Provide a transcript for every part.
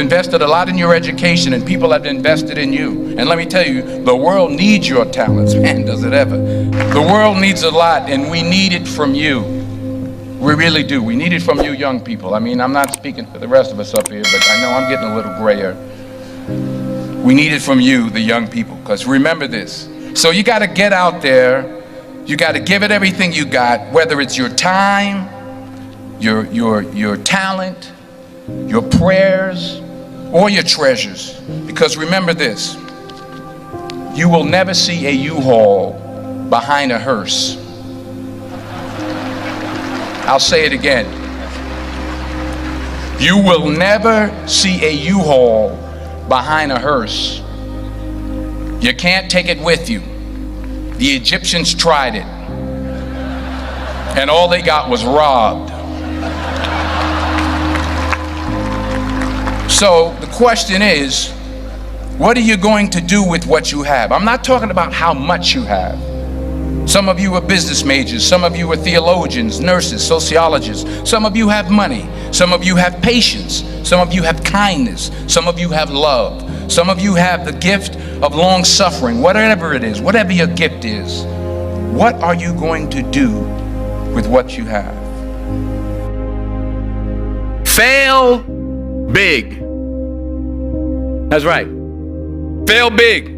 invested a lot in your education, and people have invested in you. And let me tell you, the world needs your talents. Man, does it ever. The world needs a lot, and we need it from you. We really do. We need it from you young people. I mean, I'm not speaking for the rest of us up here, but I know I'm getting a little grayer. We need it from you, the young people, because remember this. So you got to get out there. You got to give it everything you got, whether it's your time, your talent, your prayers, or your treasures. Because remember this, you will never see a U-Haul behind a hearse. I'll say it again. You will never see a U-Haul behind a hearse. You can't take it with you. The Egyptians tried it, and all they got was robbed. So the question is, what are you going to do with what you have? I'm not talking about how much you have. Some of you are business majors, some of you are theologians, nurses, sociologists. Some of you have money, some of you have patience, some of you have kindness, some of you have love, some of you have the gift of long suffering. Whatever it is, whatever your gift is, what are you going to do with what you have? Fail big. That's right. Fail big.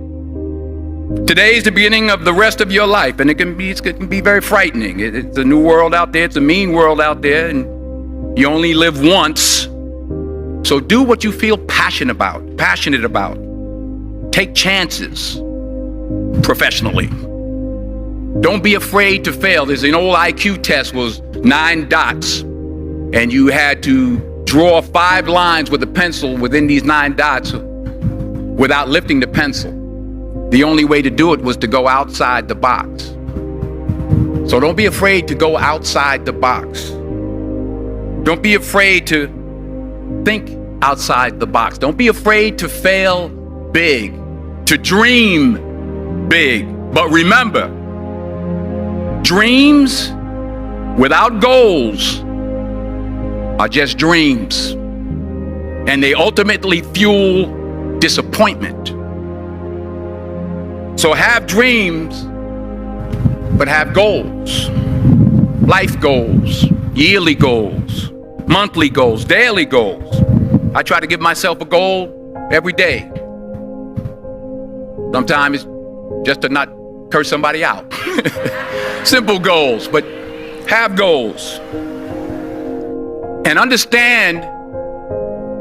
Today is the beginning of the rest of your life, and it can be very frightening. It's a new world out there. It's a mean world out there, and you only live once. So do what you feel passionate about. Take chances professionally. Don't be afraid to fail. There's an old IQ test, was 9 dots, and you had to draw 5 lines with a pencil within these 9 dots without lifting the pencil. The only way to do it was to go outside the box. So don't be afraid to go outside the box. Don't be afraid to think outside the box. Don't be afraid to fail big, to dream big. But remember, dreams without goals are just dreams, and they ultimately fuel disappointment. So have dreams, but have goals. Life goals, yearly goals, monthly goals, daily goals. I try to give myself a goal every day. Sometimes it's just to not curse somebody out. Simple goals, but have goals. And understand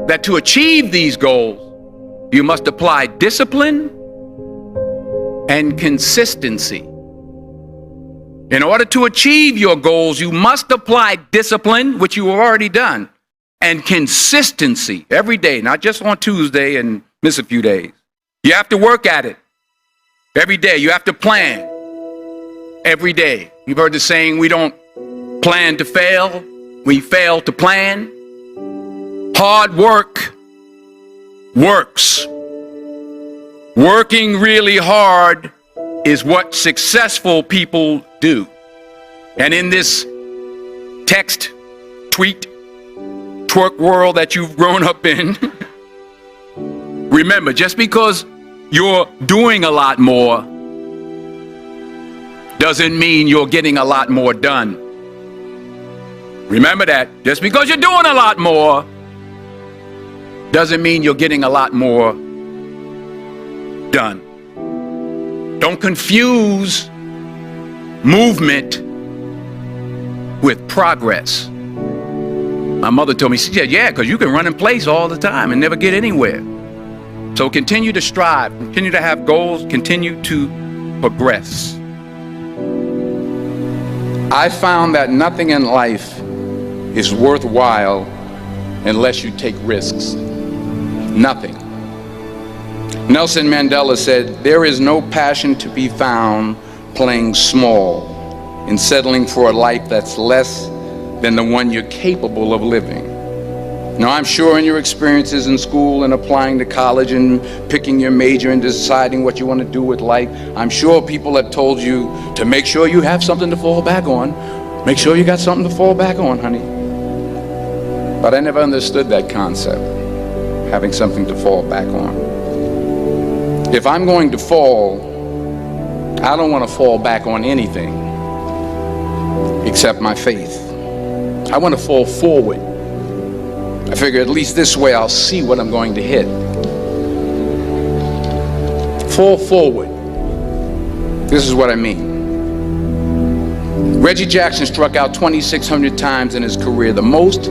that to achieve these goals, you must apply discipline and consistency. In order to achieve your goals, you must apply discipline, which you have already done, and consistency every day, not just on Tuesday and miss a few days. You have to work at it every day. You have to plan every day. You've heard the saying, we don't plan to fail, we fail to plan. Hard work works. Working really hard is what successful people do. And in this text, tweet, twerk world that you've grown up in, remember, just because you're doing a lot more doesn't mean you're getting a lot more done. Remember that. Just because you're doing a lot more doesn't mean you're getting a lot more done. Don't confuse movement with progress. My mother told me, she said, yeah, because you can run in place all the time and never get anywhere. So continue to strive, continue to have goals, continue to progress. I found that nothing in life is worthwhile unless you take risks. Nothing. Nelson Mandela said, there is no passion to be found playing small and settling for a life that's less than the one you're capable of living. Now, I'm sure in your experiences in school and applying to college and picking your major and deciding what you want to do with life, I'm sure people have told you to make sure you have something to fall back on. Make sure you got something to fall back on, honey. But I never understood that concept. having something to fall back on. If I'm going to fall, I don't want to fall back on anything except my faith. I want to fall forward. I figure at least this way I'll see what I'm going to hit. Fall forward. This is what I mean. Reggie Jackson struck out 2,600 times in his career, the most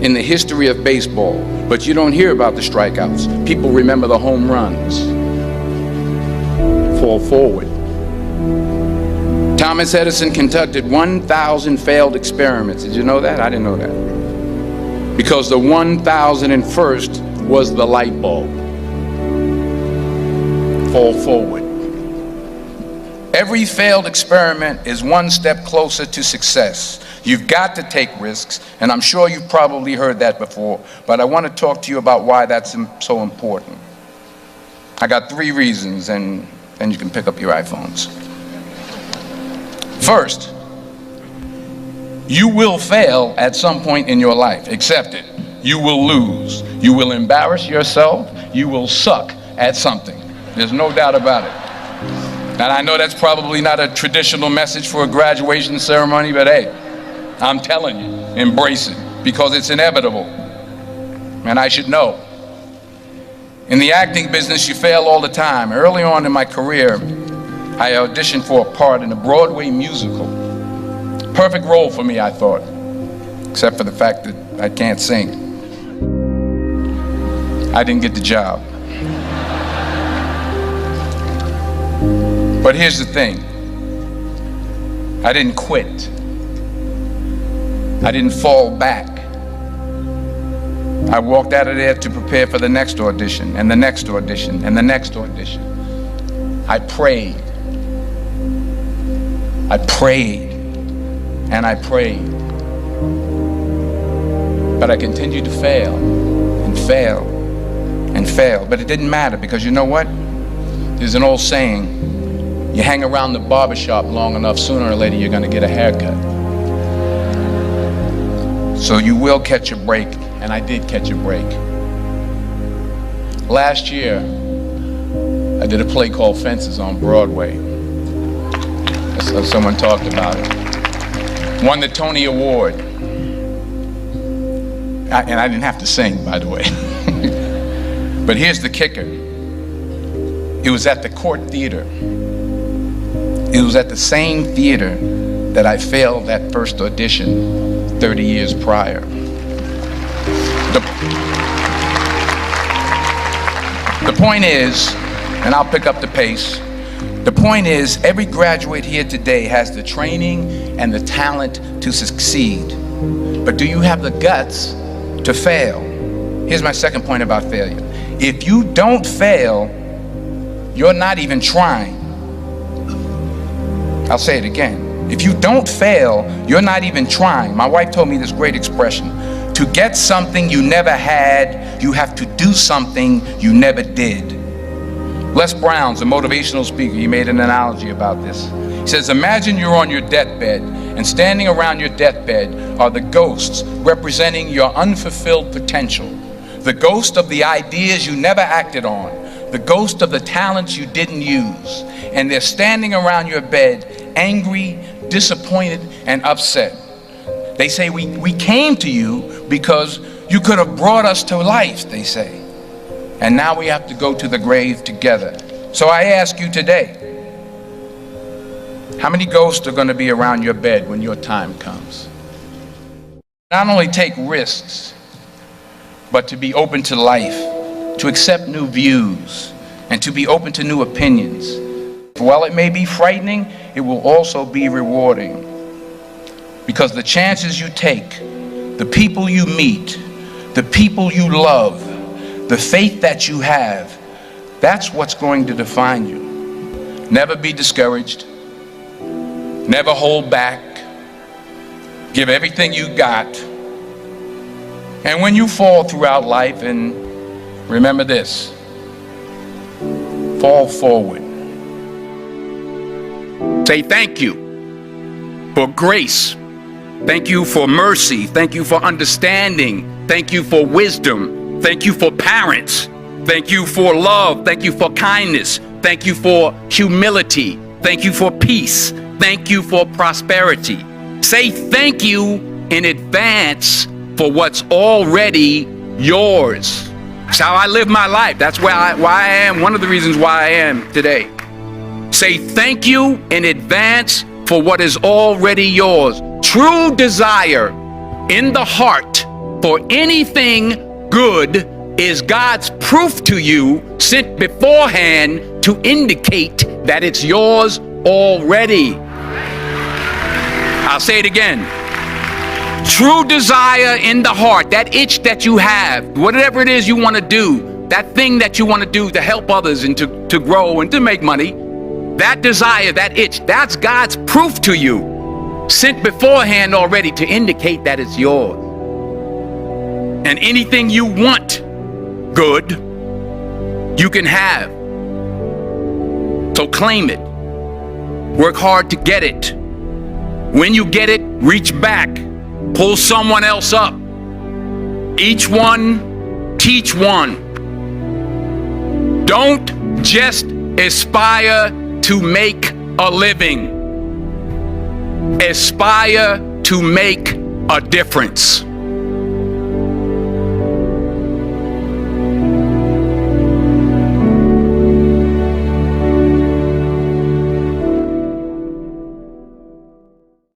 in the history of baseball. But you don't hear about the strikeouts. People remember the home runs. Fall forward. Thomas Edison conducted 1,000 failed experiments. Did you know that? I didn't know that. Because the 1,001st was the light bulb. Fall forward. Every failed experiment is one step closer to success. You've got to take risks, and I'm sure you've probably heard that before, but I want to talk to you about why that's so important. I got 3 reasons, and then you can pick up your iPhones. First, you will fail at some point in your life. Accept it. You will lose. You will embarrass yourself. You will suck at something. There's no doubt about it. And I know that's probably not a traditional message for a graduation ceremony, but hey, I'm telling you, embrace it, because it's inevitable. And I should know. In the acting business, you fail all the time. Early on in my career, I auditioned for a part in a Broadway musical. Perfect role for me, I thought, except for the fact that I can't sing. I didn't get the job. But here's the thing. I didn't quit. I didn't fall back. I walked out of there to prepare for the next audition, and the next audition, and the next audition. I prayed. I prayed, and I prayed. But I continued to fail, and fail, and fail. But it didn't matter, because you know what? There's an old saying, you hang around the barbershop long enough, sooner or later you're going to get a haircut. So you will catch a break, and I did catch a break. Last year, I did a play called Fences on Broadway. Someone talked about it. Won the Tony Award. And I didn't have to sing, by the way. But here's the kicker. It was at the Court Theater. It was at the same theater that I failed that first audition 30 years prior. The point is, and I'll pick up the pace, the point is, every graduate here today has the training and the talent to succeed. But do you have the guts to fail? Here's my second point about failure. If you don't fail, you're not even trying. I'll say it again. If you don't fail, you're not even trying. My wife told me this great expression. To get something you never had, you have to do something you never did. Les Brown's a motivational speaker. He made an analogy about this. He says, imagine you're on your deathbed, and standing around your deathbed are the ghosts representing your unfulfilled potential. The ghost of the ideas you never acted on. The ghost of the talents you didn't use. And they're standing around your bed, angry, disappointed, and upset. They say, we came to you because you could have brought us to life, they say. And now we have to go to the grave together. So I ask you today, how many ghosts are going to be around your bed when your time comes? Not only take risks, but to be open to life, to accept new views, and to be open to new opinions. While it may be frightening, it will also be rewarding. Because the chances you take, the people you meet, the people you love, the faith that you have, that's what's going to define you. Never be discouraged. Never hold back. Give everything you got. And when you fall throughout life, and remember this, fall forward. Say thank you for grace. Thank you for mercy. Thank you for understanding. Thank you for wisdom. Thank you for parents. Thank you for love. Thank you for kindness. Thank you for humility. Thank you for peace. Thank you for prosperity. Say thank you in advance for what's already yours. That's how I live my life. That's why I am, one of the reasons why I am today. Say thank you in advance for what is already yours. True desire in the heart for anything good is God's proof to you, sent beforehand to indicate that it's yours already. I'll say it again. True desire in the heart, that itch that you have, whatever it is you want to do, that thing that you want to do to help others and to grow and to make money, that desire, that itch, that's God's proof to you, sent beforehand already to indicate that it's yours. And anything you want good, you can have. So claim it. Work hard to get it. When you get it, reach back. Pull someone else up. Each one, teach one. Don't just aspire to make a living. Aspire to make a difference.